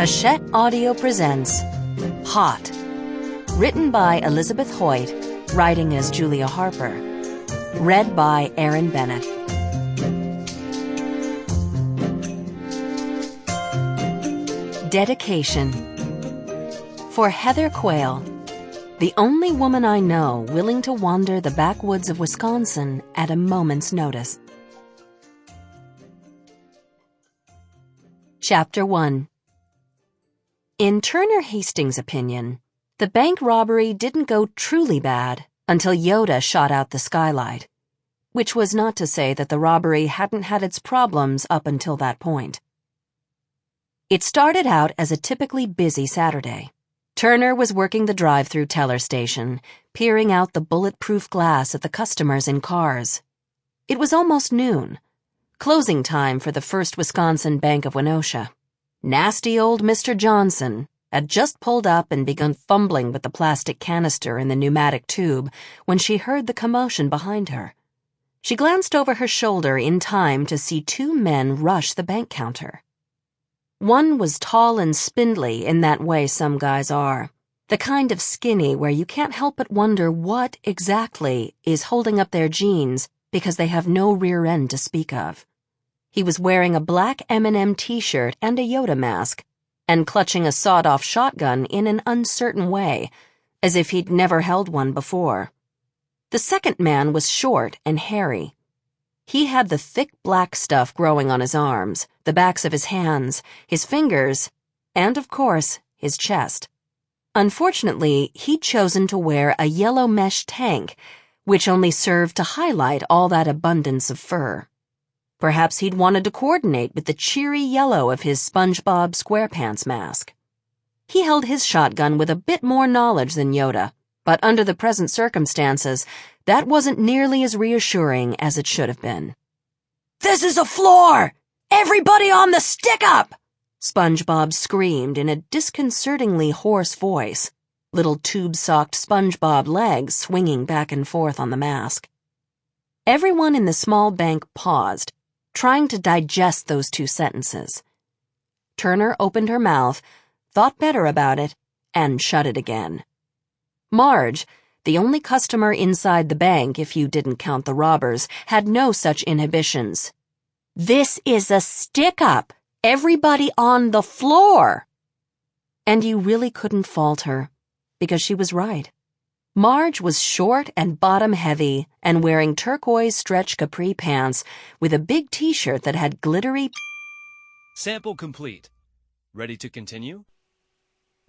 Hachette Audio presents Hot, written by Elizabeth Hoyt, writing as Julia Harper, read by Erin Bennett. Dedication. For Heather Quayle, the only woman I know willing to wander the backwoods of Wisconsin at a moment's notice. Chapter 1. In Turner Hastings' opinion, the bank robbery didn't go truly bad until Yoda shot out the skylight, which was not to say that the robbery hadn't had its problems up until that point. It started out as a typically busy Saturday. Turner was working the drive-through teller station, peering out the bulletproof glass at the customers in cars. It was almost noon, closing time for the First Wisconsin Bank of Wenosha. Nasty old Mr. Johnson had just pulled up and begun fumbling with the plastic canister in the pneumatic tube when she heard the commotion behind her. She glanced over her shoulder in time to see two men rush the bank counter. One was tall and spindly in that way some guys are, the kind of skinny where you can't help but wonder what exactly is holding up their jeans because they have no rear end to speak of. He was wearing a black M&M t-shirt and a Yoda mask, and clutching a sawed-off shotgun in an uncertain way, as if he'd never held one before. The second man was short and hairy. He had the thick black stuff growing on his arms, the backs of his hands, his fingers, and, of course, his chest. Unfortunately, he'd chosen to wear a yellow mesh tank, which only served to highlight all that abundance of fur. Perhaps he'd wanted to coordinate with the cheery yellow of his SpongeBob SquarePants mask. He held his shotgun with a bit more knowledge than Yoda, but under the present circumstances, that wasn't nearly as reassuring as it should have been. "This is a floor! Everybody on the stick-up!" SpongeBob screamed in a disconcertingly hoarse voice, little tube-socked SpongeBob legs swinging back and forth on the mask. Everyone in the small bank paused, trying to digest those two sentences. Turner opened her mouth, thought better about it, and shut it again. Marge, the only customer inside the bank if you didn't count the robbers, had no such inhibitions. "This is a stick-up! Everybody on the floor!" And you really couldn't fault her, because she was right. Marge was short and bottom-heavy and wearing turquoise stretch capri pants with a big t-shirt that had glittery... Sample complete. Ready to continue?